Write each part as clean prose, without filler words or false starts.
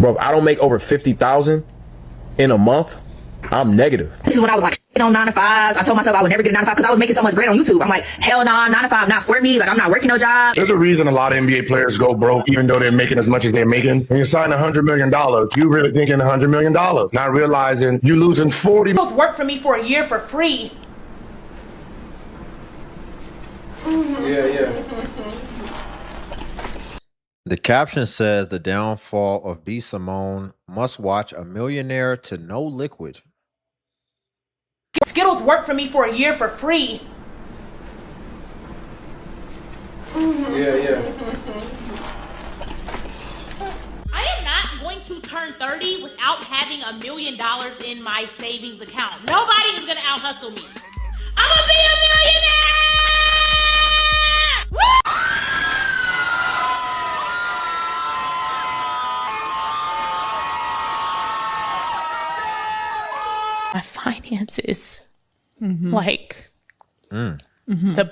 Bro, if I don't make over 50,000 in a month, I'm negative. This is when I was like on 9 to 5s. I told myself I would never get a 9 to 5 because I was making so much bread on YouTube. I'm like, hell nah, 9 to 5 not for me. Like, I'm not working no job. There's a reason a lot of NBA players go broke, even though they're making as much as they're making. When you sign $100 million, you really thinking $100 million, not realizing you losing 40. Work for me for a year for free. Yeah. The caption says the downfall of B. Simone must watch a millionaire to no liquid. Skittles work for me for a year for free. Yeah. I am not going to turn 30 without having $1 million in my savings account. Nobody is going to out hustle me. I'm going to be a millionaire! Woo! My finances, like the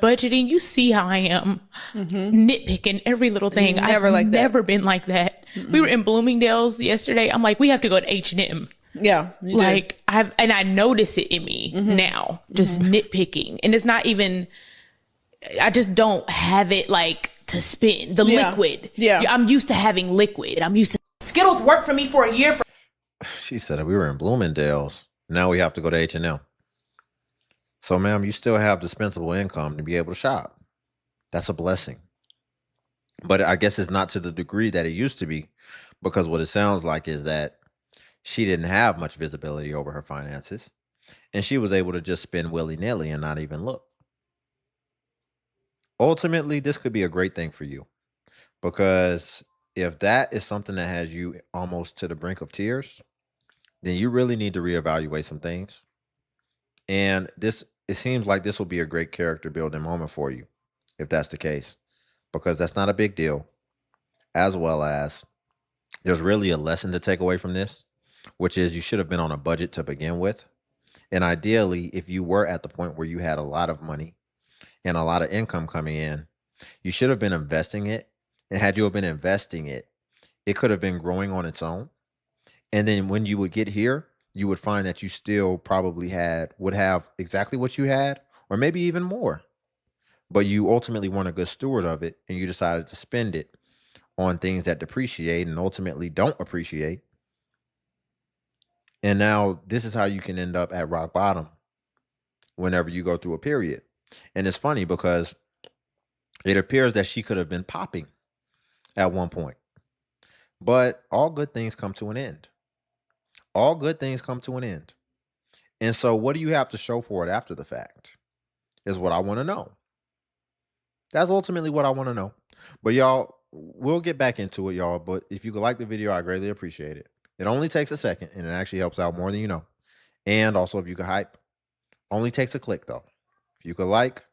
budgeting, you see how I am nitpicking every little thing. I've never been like that. We were in Bloomingdale's yesterday. I'm like, we have to go to H&M. Yeah. Like I notice it in me now, just nitpicking. And it's not even, I just don't have it like to spend the liquid. Yeah. I'm used to having liquid. I'm used to Skittles work for me for a year. She said we were in Bloomingdale's. Now we have to go to H&M. So, ma'am, you still have dispensable income to be able to shop. That's a blessing. But I guess it's not to the degree that it used to be, because what it sounds like is that she didn't have much visibility over her finances, and she was able to just spend willy-nilly and not even look. Ultimately, this could be a great thing for you, because if that is something that has you almost to the brink of tears, then you really need to reevaluate some things. And it seems like this will be a great character building moment for you, if that's the case, because that's not a big deal, as well as there's really a lesson to take away from this, which is you should have been on a budget to begin with. And ideally, if you were at the point where you had a lot of money and a lot of income coming in, you should have been investing it. And had you have been investing it, it could have been growing on its own. And then when you would get here, you would find that you still probably would have exactly what you had, or maybe even more. But you ultimately weren't a good steward of it, and you decided to spend it on things that depreciate and ultimately don't appreciate. And now this is how you can end up at rock bottom whenever you go through a period. And it's funny because it appears that she could have been popping at one point. But all good things come to an end. All good things come to an end. And so what do you have to show for it after the fact is what I want to know. That's ultimately what I want to know. But y'all, we'll get back into it, y'all. But if you could like the video, I greatly appreciate it. It only takes a second, and it actually helps out more than you know. And also, if you could hype, only takes a click, though. If you could like,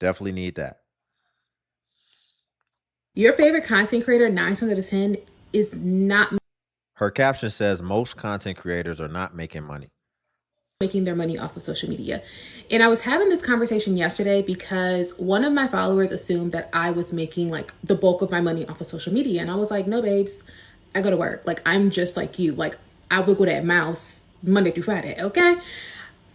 definitely need that. Your favorite content creator, 9 times out of 10, is not Her caption says most content creators are not making money. Making their money off of social media. And I was having this conversation yesterday because one of my followers assumed that I was making like the bulk of my money off of social media. And I was like, no, babes, I go to work. Like, I'm just like you. Like, I wiggle that mouse Monday through Friday. Okay.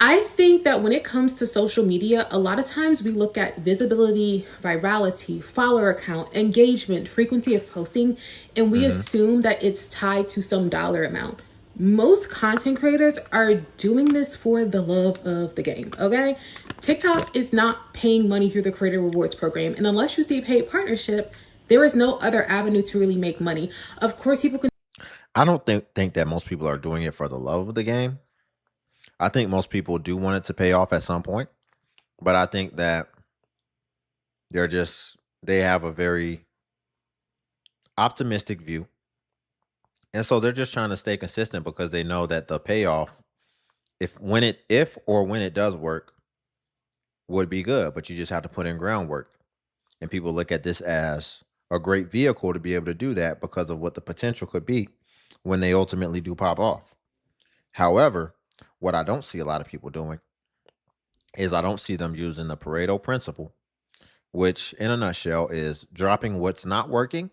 I think that when it comes to social media, a lot of times we look at visibility, virality, follower count, engagement, frequency of posting, and we assume that it's tied to some dollar amount. Most content creators are doing this for the love of the game, okay? TikTok is not paying money through the Creator Rewards program, and unless you see a paid partnership, there is no other avenue to really make money. Of course, people can... I don't think that most people are doing it for the love of the game. I think most people do want it to pay off at some point, but I think that they have a very optimistic view. And so they're just trying to stay consistent because they know that the payoff, if when it does work, would be good, but you just have to put in groundwork. And people look at this as a great vehicle to be able to do that because of what the potential could be when they ultimately do pop off. However, what I don't see a lot of people doing is I don't see them using the Pareto principle, which in a nutshell is dropping what's not working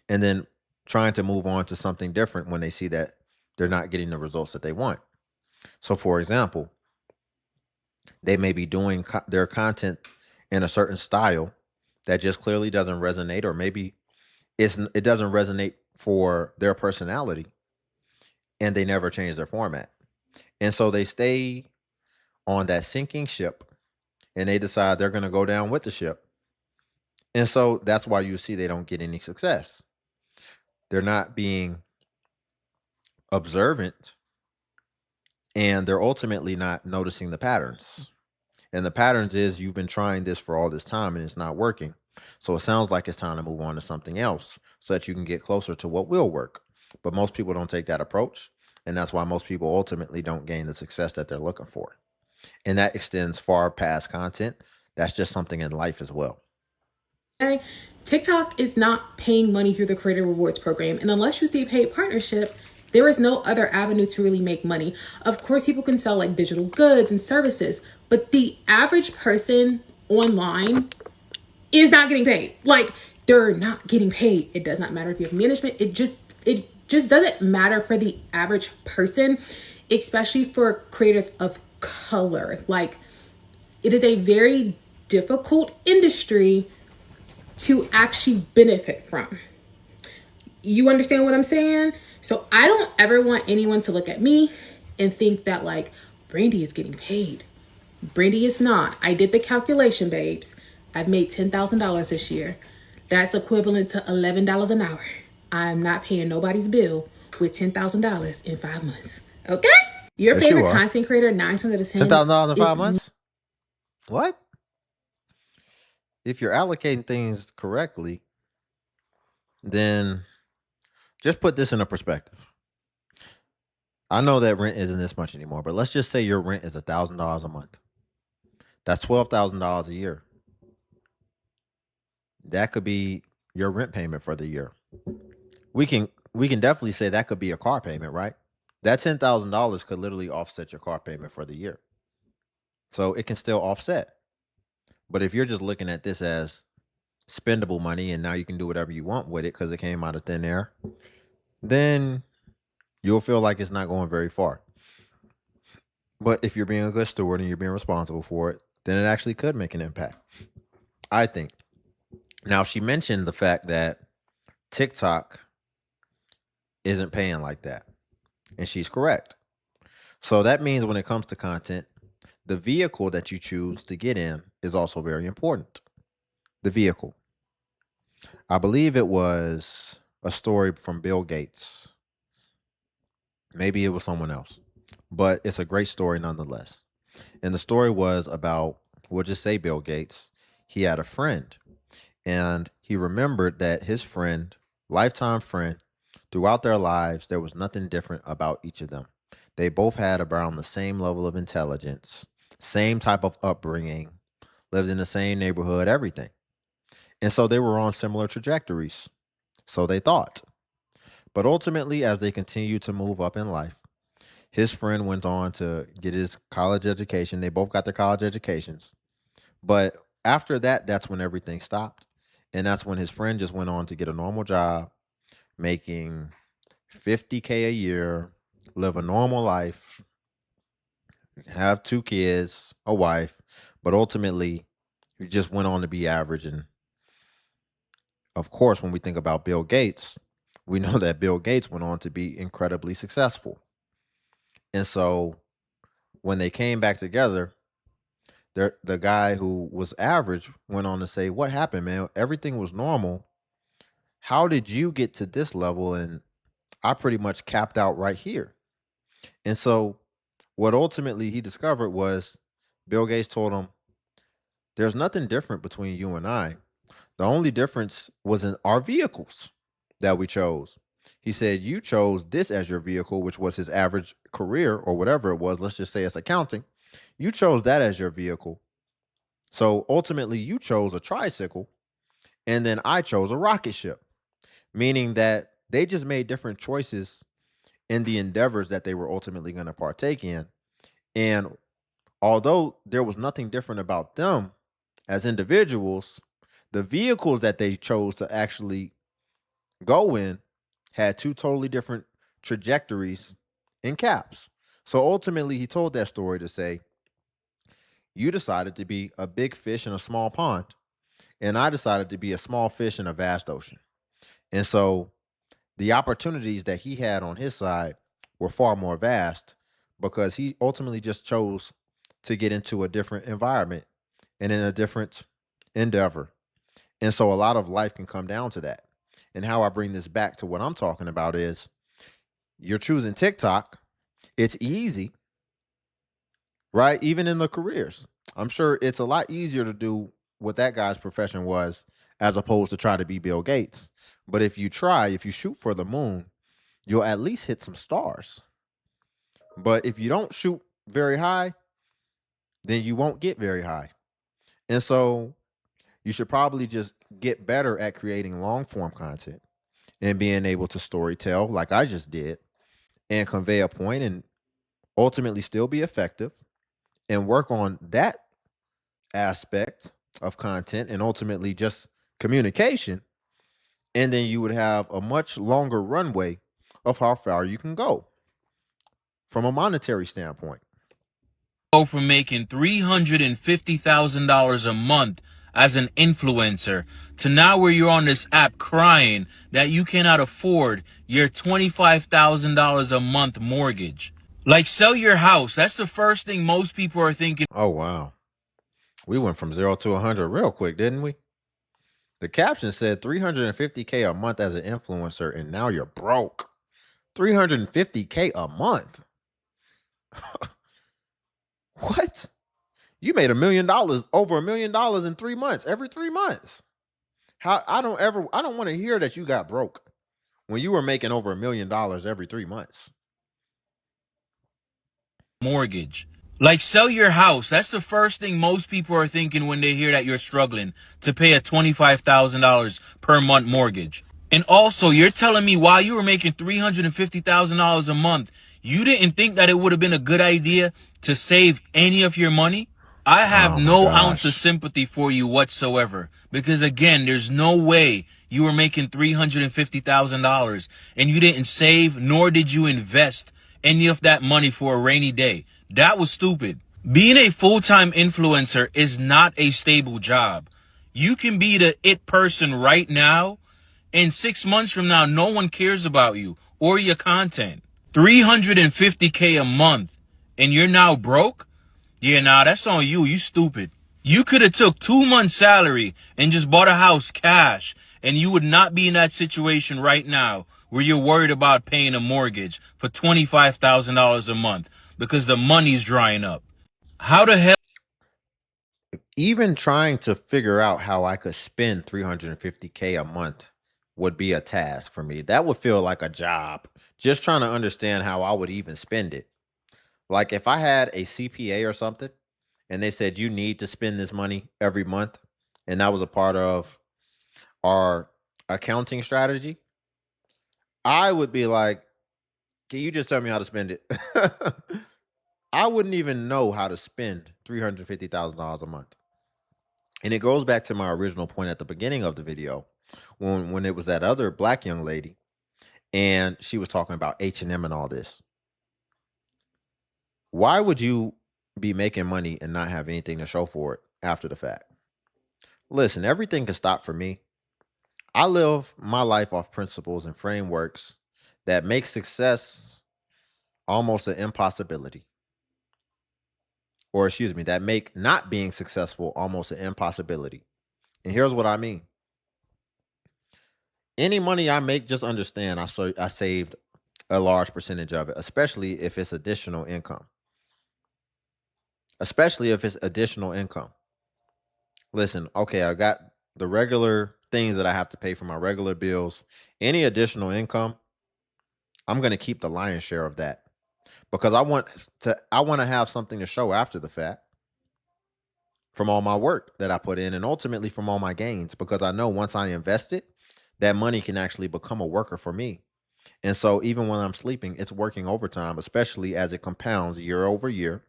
and then trying to move on to something different when they see that they're not getting the results that they want. So, for example, they may be doing their content in a certain style that just clearly doesn't resonate, or maybe it doesn't resonate for their personality, and they never change their format. And so they stay on that sinking ship, and they decide they're going to go down with the ship. And so that's why you see they don't get any success. They're not being observant, and they're ultimately not noticing the patterns. And the patterns is you've been trying this for all this time and it's not working. So it sounds like it's time to move on to something else so that you can get closer to what will work. But most people don't take that approach. And that's why most people ultimately don't gain the success that they're looking for. And that extends far past content. That's just something in life as well. Okay. TikTok is not paying money through the Creator Rewards program. And unless you see a paid partnership, there is no other avenue to really make money. Of course, people can sell like digital goods and services, but the average person online is not getting paid. Like, they're not getting paid. It does not matter if you have management. It just doesn't matter for the average person, especially for creators of color. Like, it is a very difficult industry to actually benefit from. You understand what I'm saying? So I don't ever want anyone to look at me and think that like Brandy is getting paid. Brandy is not. I did the calculation, babes. I've made $10,000 this year. That's equivalent to $11 an hour. I'm not paying nobody's bill with $10,000 in 5 months. Okay? Your Yes, favorite content creator, 9 times out of 10. $10,000 in 5 months? What? If you're allocating things correctly, then just put this in a perspective. I know that rent isn't this much anymore, but let's just say your rent is $1,000 a month. That's $12,000 a year. That could be your rent payment for the year. We can definitely say that could be a car payment, right? That $10,000 could literally offset your car payment for the year. So it can still offset. But if you're just looking at this as spendable money and now you can do whatever you want with it because it came out of thin air, then you'll feel like it's not going very far. But if you're being a good steward and you're being responsible for it, then it actually could make an impact, I think. Now, she mentioned the fact that TikTok isn't paying like that. And she's correct. So that means when it comes to content, the vehicle that you choose to get in is also very important. The vehicle. I believe it was a story from Bill Gates. Maybe it was someone else, but it's a great story nonetheless. And the story was about, we'll just say Bill Gates. He had a friend, and he remembered that his friend, lifetime friend, throughout their lives, there was nothing different about each of them. They both had around the same level of intelligence, same type of upbringing, lived in the same neighborhood, everything. And so they were on similar trajectories. So they thought. But ultimately, as they continued to move up in life, his friend went on to get his college education. They both got their college educations. But after that, that's when everything stopped. And that's when his friend just went on to get a normal job, making $50K a year, live a normal life, have 2 kids, a wife. But ultimately, he just went on to be average. And of course, when we think about Bill Gates, we know that Bill Gates went on to be incredibly successful. And so when they came back together, the guy who was average went on to say, "What happened, man? Everything was normal. How did you get to this level? And I pretty much capped out right here." And so what ultimately he discovered was Bill Gates told him, "There's nothing different between you and I. The only difference was in our vehicles that we chose." He said, "You chose this as your vehicle," which was his average career or whatever it was. Let's just say it's accounting. You chose that as your vehicle. So ultimately, you chose a tricycle, and then I chose a rocket ship, meaning that they just made different choices in the endeavors that they were ultimately going to partake in. And although there was nothing different about them as individuals, the vehicles that they chose to actually go in had two totally different trajectories in caps. So ultimately, he told that story to say, you decided to be a big fish in a small pond, and I decided to be a small fish in a vast ocean. And so the opportunities that he had on his side were far more vast because he ultimately just chose to get into a different environment and in a different endeavor. And so a lot of life can come down to that. And how I bring this back to what I'm talking about is you're choosing TikTok. It's easy, right? Even in the careers. I'm sure it's a lot easier to do what that guy's profession was as opposed to try to be Bill Gates. But if you try, if you shoot for the moon, you'll at least hit some stars. But if you don't shoot very high, then you won't get very high. And so you should probably just get better at creating long form content and being able to story tell like I just did and convey a point and ultimately still be effective and work on that aspect of content and ultimately just communication. And then you would have a much longer runway of how far you can go from a monetary standpoint. Go from making $350,000 a month as an influencer to now where you're on this app crying that you cannot afford your $25,000 a month mortgage. Like, sell your house. That's the first thing most people are thinking. Oh, wow. We went from 0 to 100 real quick, didn't we? The caption said $350K a month as an influencer, and now you're broke. $350K a month. What? You made $1 million, over $1 million in 3 months, every 3 months. How I don't want to hear that you got broke when you were making over $1 million every 3 months. Mortgage. Like, sell your house. That's the first thing most people are thinking when they hear that you're struggling to pay a $25,000 per month mortgage. And also, you're telling me while you were making $350,000 a month, you didn't think that it would have been a good idea to save any of your money? I have Oh my no ounce of gosh. sympathy for you whatsoever. Because again, there's no way you were making $350,000 and you didn't save nor did you invest any of that money for a rainy day. That was stupid. Being a full-time influencer is not a stable job. You can be the it person right now, and 6 months from now, no one cares about you or your content. $350K a month, and you're now broke? Yeah, nah, that's on you. You stupid. You could have took 2 months' salary and just bought a house cash, and you would not be in that situation right now where you're worried about paying a mortgage for $25,000 a month because the money's drying up. How the hell? Even trying to figure out how I could spend $350K a month would be a task for me. That would feel like a job. Just trying to understand how I would even spend it. Like if I had a CPA or something and they said you need to spend this money every month and that was a part of our accounting strategy, I would be like, can you just tell me how to spend it? I wouldn't even know how to spend $350,000 a month. And it goes back to my original point at the beginning of the video when it was that other black young lady and she was talking about H&M and all this. Why would you be making money and not have anything to show for it after the fact? Listen, everything can stop for me. I live my life off principles and frameworks that make success almost an impossibility. Or excuse me, that make not being successful almost an impossibility. And here's what I mean. Any money I make, just understand I saved a large percentage of it, especially if it's additional income. Especially if it's additional income. Listen, okay, I got the regular things that I have to pay for my regular bills. Any additional income, I'm going to keep the lion's share of that because I want to have something to show after the fact from all my work that I put in and ultimately from all my gains, because I know once I invest it, that money can actually become a worker for me. And so even when I'm sleeping, it's working overtime, especially as it compounds year over year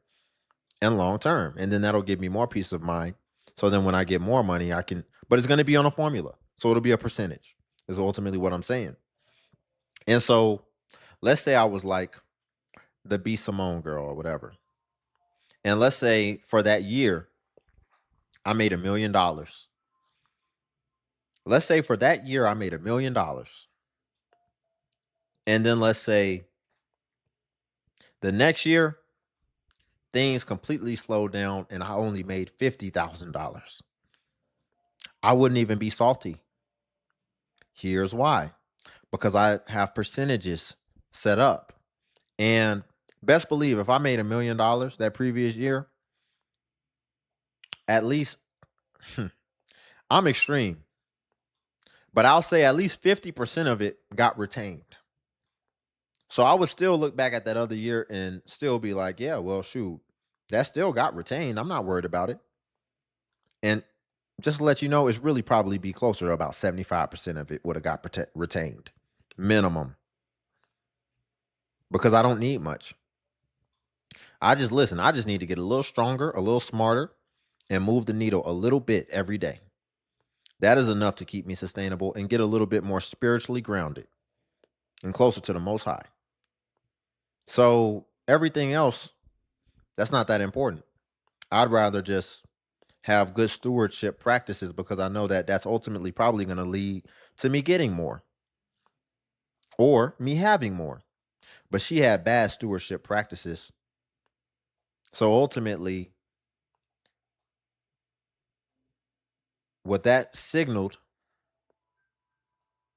and long term. And then that'll give me more peace of mind. So then when I get more money, but it's going to be on a formula. So it'll be a percentage is ultimately what I'm saying. And so let's say I was like the B Simone girl or whatever. And let's say for that year, I made $1 million. Let's say for that year, I made $1 million. And then let's say the next year, things completely slowed down and I only made $50,000. I wouldn't even be salty. Here's why. Because I have percentages set up. And best believe if I made $1 million that previous year, at least I'm extreme, but I'll say at least 50% of it got retained. So I would still look back at that other year and still be like, yeah, well, shoot, that still got retained. I'm not worried about it. And just to let you know, it's really probably be closer to about 75% of it would have got retained, minimum, because I don't need much. I just need to get a little stronger, a little smarter, and move the needle a little bit every day. That is enough to keep me sustainable and get a little bit more spiritually grounded and closer to the Most High. So everything else, that's not that important. I'd rather just have good stewardship practices because I know that that's ultimately probably going to lead to me getting more or me having more. But she had bad stewardship practices. So ultimately, what that signaled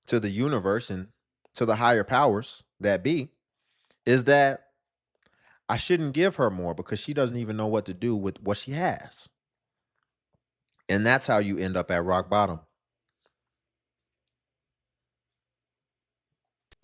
to the universe and to the higher powers that be is that I shouldn't give her more because she doesn't even know what to do with what she has. And that's how you end up at rock bottom.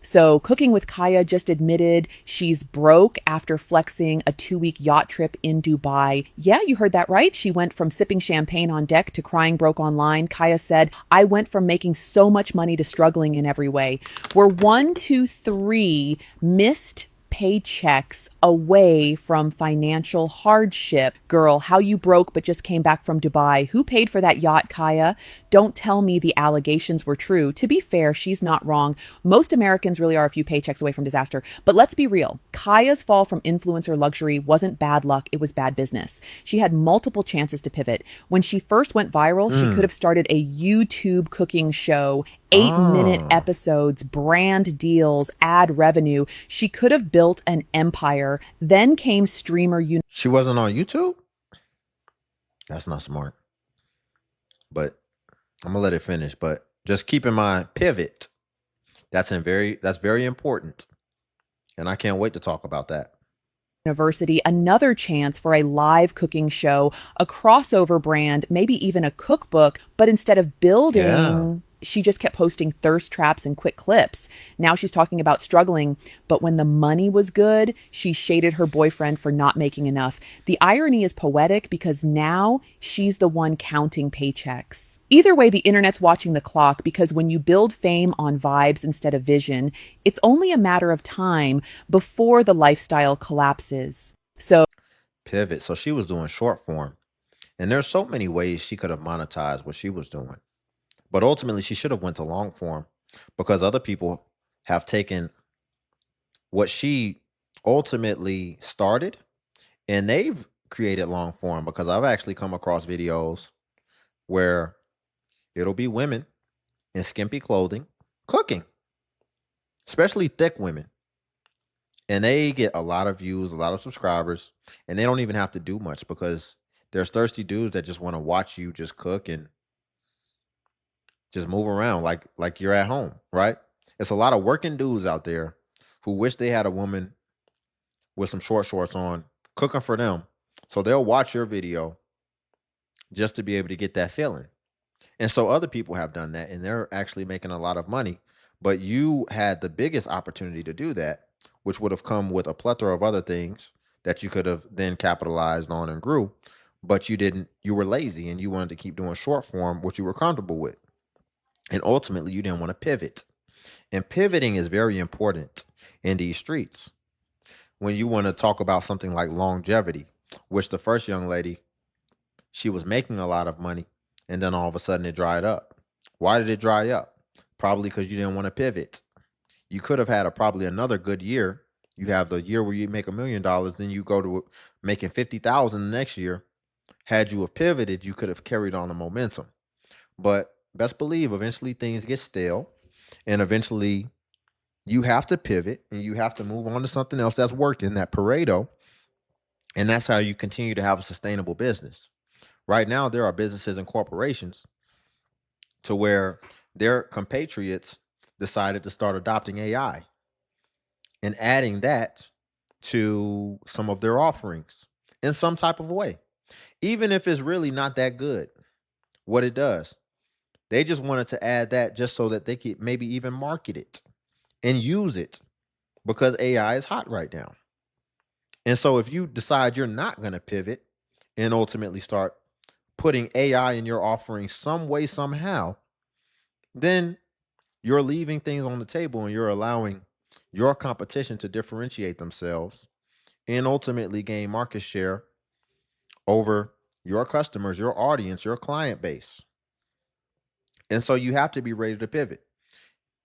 So, Cooking with Kaya just admitted she's broke after flexing a 2-week yacht trip in Dubai. Yeah, you heard that right. She went from sipping champagne on deck to crying broke online. Kaya said, I went from making so much money to struggling in every way. We're 1, 2, 3 missed paychecks away from financial hardship. Girl, how you broke but just came back from Dubai. Who paid for that yacht, Kaya? Don't tell me the allegations were true. To be fair, she's not wrong. Most Americans really are a few paychecks away from disaster. But let's be real. Kaya's fall from influencer luxury wasn't bad luck. It was bad business. She had multiple chances to pivot. When she first went viral, she could have started a YouTube cooking show, 8-minute episodes, brand deals, ad revenue. She could have built an empire. Then came streamer. She wasn't on YouTube? That's not smart. But I'm gonna let it finish. But just keep in mind, pivot. That's very important. And I can't wait to talk about that. University, another chance for a live cooking show, a crossover brand, maybe even a cookbook. But instead of building, she just kept posting thirst traps and quick clips. Now she's talking about struggling, but when the money was good, she shaded her boyfriend for not making enough. The irony is poetic because now she's the one counting paychecks. Either way, the internet's watching the clock because when you build fame on vibes instead of vision, it's only a matter of time before the lifestyle collapses. So Pivot. So she was doing short form. And there's so many ways she could have monetized what she was doing. But ultimately, she should have went to long form because other people have taken what she ultimately started and they've created long form because I've actually come across videos where it'll be women in skimpy clothing cooking, especially thick women. And they get a lot of views, a lot of subscribers, and they don't even have to do much because there's thirsty dudes that just want to watch you just cook and just move around like you're at home, right? It's a lot of working dudes out there who wish they had a woman with some short shorts on cooking for them. So they'll watch your video just to be able to get that feeling. And so other people have done that and they're actually making a lot of money. But you had the biggest opportunity to do that, which would have come with a plethora of other things that you could have then capitalized on and grew. But you didn't. You were lazy and you wanted to keep doing short form, which you were comfortable with. And ultimately, you didn't want to pivot. And pivoting is very important in these streets. When you want to talk about something like longevity, which the first young lady, she was making a lot of money and then all of a sudden it dried up. Why did it dry up? Probably because you didn't want to pivot. You could have had probably another good year. You have the year where you make $1 million, then you go to making 50,000 the next year. Had you have pivoted, you could have carried on the momentum. But best believe eventually things get stale, and eventually you have to pivot and you have to move on to something else that's working, that Pareto. And that's how you continue to have a sustainable business. Right now, there are businesses and corporations to where their compatriots decided to start adopting AI and adding that to some of their offerings in some type of way, even if it's really not that good. What it does, they just wanted to add that just so that they could maybe even market it and use it because AI is hot right now. And so if you decide you're not going to pivot and ultimately start putting AI in your offering some way, somehow, then you're leaving things on the table and you're allowing your competition to differentiate themselves and ultimately gain market share over your customers, your audience, your client base. And so you have to be ready to pivot.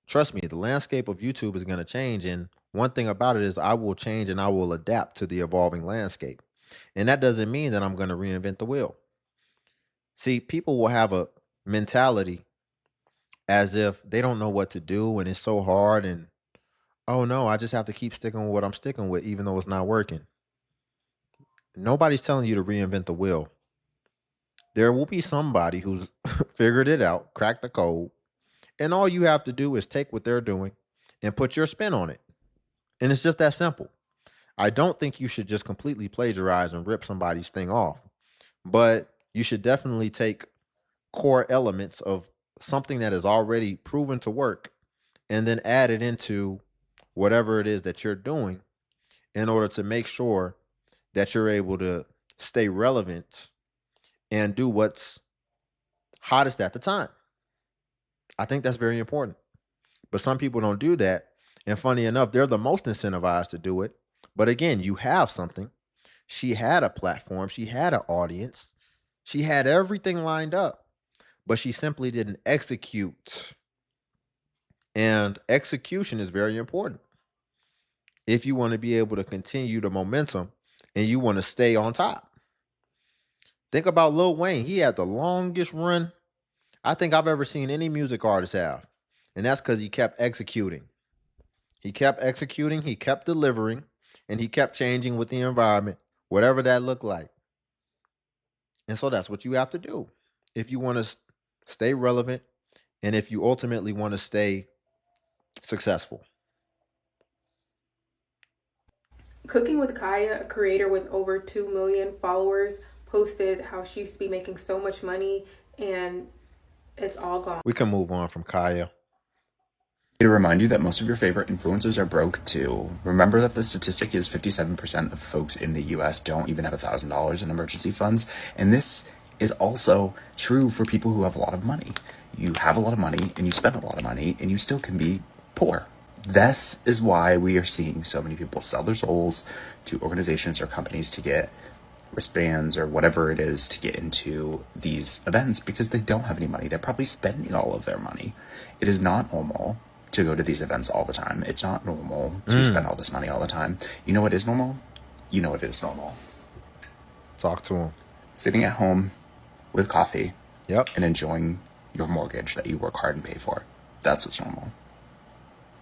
Trust me, the landscape of YouTube is going to change. And one thing about it is I will change and I will adapt to the evolving landscape. And that doesn't mean that I'm going to reinvent the wheel. See, people will have a mentality as if they don't know what to do and it's so hard. And, oh no, I just have to keep sticking with what I'm sticking with, even though it's not working. Nobody's telling you to reinvent the wheel. There will be somebody who's figured it out, cracked the code, and all you have to do is take what they're doing and put your spin on it. And it's just that simple. I don't think you should just completely plagiarize and rip somebody's thing off, but you should definitely take core elements of something that is already proven to work and then add it into whatever it is that you're doing in order to make sure that you're able to stay relevant and do what's hottest at the time. I think that's very important. But some people don't do that. And funny enough, they're the most incentivized to do it. But again, you have something. She had a platform, she had an audience, she had everything lined up, but she simply didn't execute. And execution is very important if you want to be able to continue the momentum and you want to stay on top. Think about Lil Wayne. He had the longest run I think I've ever seen any music artist have. And that's because he kept executing. He kept executing, he kept delivering, and he kept changing with the environment, whatever that looked like. And so that's what you have to do if you want to stay relevant and if you ultimately want to stay successful. Cooking with Kaya, a creator with over 2 million followers, posted how she used to be making so much money and it's all gone. We can move on from Kaya. To remind you that most of your favorite influencers are broke too. Remember that the statistic is 57% of folks in the US don't even have $1,000 in emergency funds. And this is also true for people who have a lot of money. You have a lot of money and you spend a lot of money and you still can be poor. This is why we are seeing so many people sell their souls to organizations or companies to get wristbands or whatever it is to get into these events because they don't have any money. They're probably spending all of their money. It is not normal to go to these events all the time. It's not normal to spend all this money all the time. You know what is normal? You know what is normal. Talk to him. Sitting at home with coffee Yep. and enjoying your mortgage that you work hard and pay for. That's what's normal.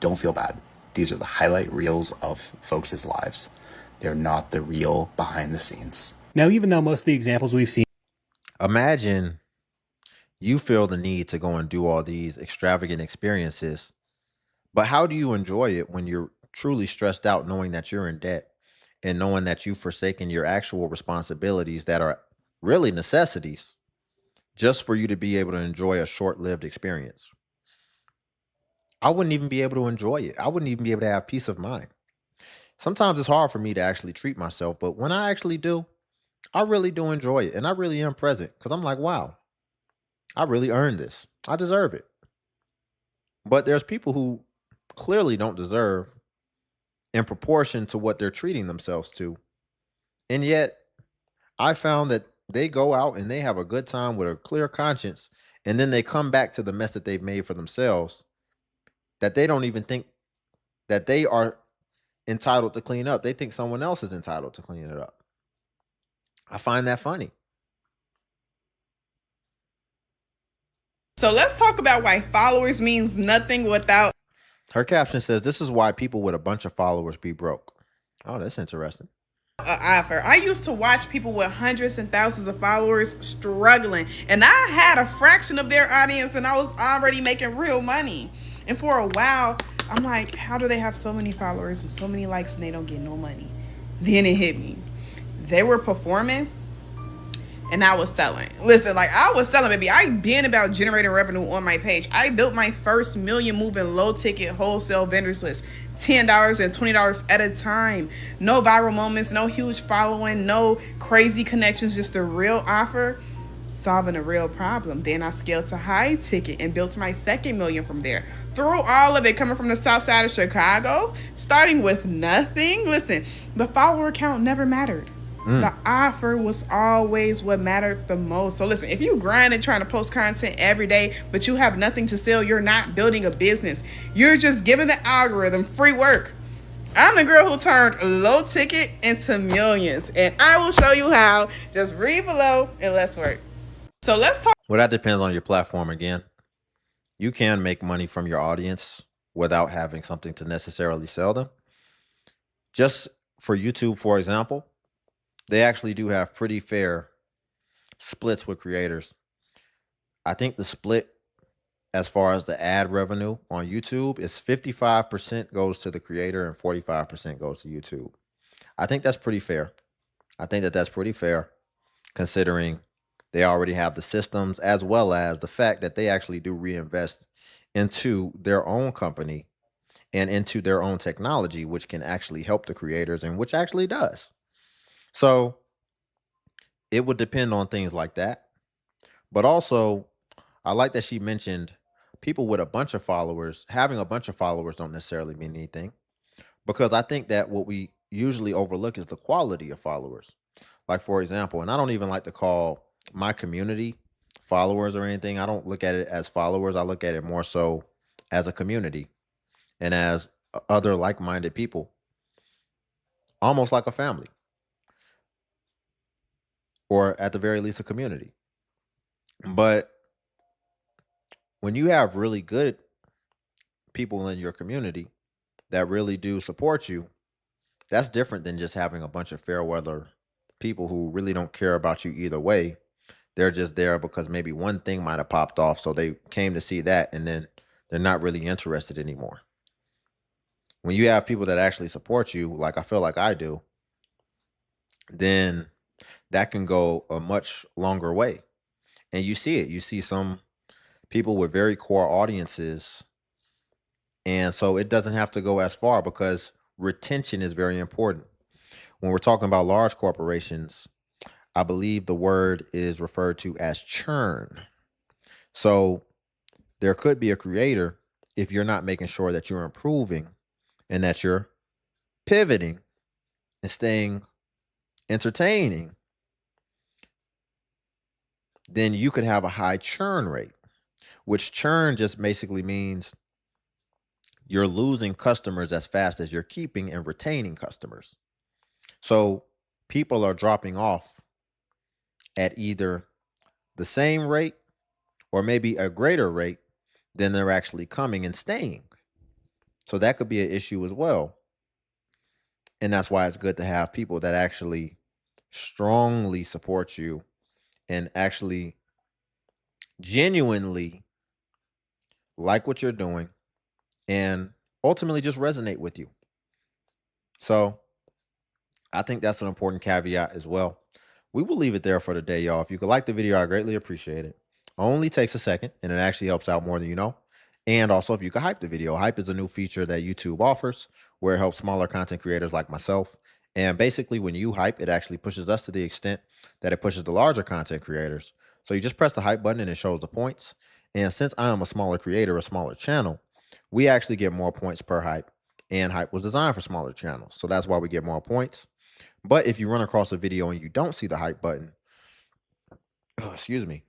Don't feel bad. These are the highlight reels of folks' lives. They're not the real behind the scenes. Now, even though most of the examples we've seen. Imagine you feel the need to go and do all these extravagant experiences, but how do you enjoy it when you're truly stressed out knowing that you're in debt and knowing that you've forsaken your actual responsibilities that are really necessities just for you to be able to enjoy a short-lived experience? I wouldn't even be able to enjoy it. I wouldn't even be able to have peace of mind. Sometimes it's hard for me to actually treat myself, but when I actually do, I really do enjoy it. And I really am present because I'm like, wow, I really earned this. I deserve it. But there's people who clearly don't deserve in proportion to what they're treating themselves to. And yet I found that they go out and they have a good time with a clear conscience. And then they come back to the mess that they've made for themselves that they don't even think that they are entitled to clean up. They think someone else is entitled to clean it up. I find that funny. So let's talk about why followers means nothing without. Her caption says, "This is why people with a bunch of followers be broke." Oh, that's interesting. Offer. I used to watch people with hundreds and thousands of followers struggling, and I had a fraction of their audience, and I was already making real money. And for a while, I'm like, how do they have so many followers and so many likes and they don't get no money? Then it hit me. They were performing and I was selling. Listen, like I was selling, baby. I been about generating revenue on my page. I built my first million moving low ticket wholesale vendors list. $10 and $20 at a time. No viral moments, no huge following, no crazy connections, just a real offer solving a real problem. Then I scaled to high ticket and built my second million from there. Through all of it, coming from the south side of Chicago, starting with nothing. Listen, the follower count never mattered. The offer was always what mattered the most. So listen, if you grind and trying to post content every day, but you have nothing to sell, you're not building a business. You're just giving the algorithm free work. I'm the girl who turned low ticket into millions, and I will show you how. Just read below and let's work. So let's talk. Well, that depends on your platform again. You can make money from your audience without having something to necessarily sell them. Just for YouTube, for example, they actually do have pretty fair splits with creators. I think the split as far as the ad revenue on YouTube is 55% goes to the creator and 45% goes to YouTube. I think that's pretty fair. I think that that's pretty fair considering they already have the systems as well as the fact that they actually do reinvest into their own company and into their own technology, which can actually help the creators and which actually does. So it would depend on things like that. But also, I like that she mentioned people with a bunch of followers. Having a bunch of followers don't necessarily mean anything, because I think that what we usually overlook is the quality of followers. Like, for example, and I don't even like to call my community followers or anything. I don't look at it as followers. I look at it more so as a community and as other like-minded people, almost like a family, or at the very least a community. But when you have really good people in your community that really do support you, that's different than just having a bunch of fair weather people who really don't care about you either way. They're just there because maybe one thing might have popped off, so they came to see that, and then they're not really interested anymore. When you have people that actually support you, like I feel like I do, then that can go a much longer way. And you see it. You see some people with very core audiences. And so it doesn't have to go as far because retention is very important. When we're talking about large corporations, I believe the word is referred to as churn. So there could be a creator, if you're not making sure that you're improving and that you're pivoting and staying entertaining, then you could have a high churn rate, which churn just basically means you're losing customers as fast as you're keeping and retaining customers. So people are dropping off at either the same rate or maybe a greater rate than they're actually coming and staying. So that could be an issue as well. And that's why it's good to have people that actually strongly support you and actually genuinely like what you're doing and ultimately just resonate with you. So I think that's an important caveat as well. We will leave it there for today, y'all. If you could like the video, I greatly appreciate it. Only takes a second, and it actually helps out more than you know. And also, if you could hype the video. Hype is a new feature that YouTube offers where it helps smaller content creators like myself. And basically, when you hype, it actually pushes us to the extent that it pushes the larger content creators. So you just press the hype button and it shows the points. And since I am a smaller creator, a smaller channel, we actually get more points per hype. And hype was designed for smaller channels. So that's why we get more points. But if you run across a video and you don't see the hype button, excuse me,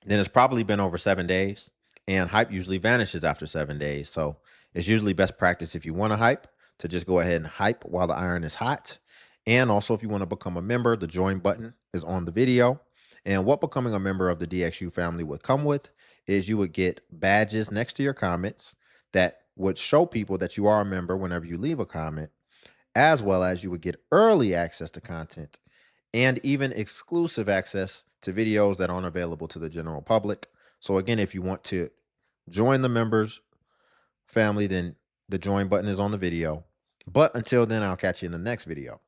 then it's probably been over 7 days, and hype usually vanishes after 7 days. So It's usually best practice if you want to hype to just go ahead and hype while the iron is hot. And also, if you want to become a member, the join button is on the video. And what becoming a member of the DXU family would come with is you would get badges next to your comments that would show people that you are a member whenever you leave a comment, as well as you would get early access to content and even exclusive access to videos that aren't available to the general public. So again, if you want to join the members family, then the join button is on the video. But until then, I'll catch you in the next video.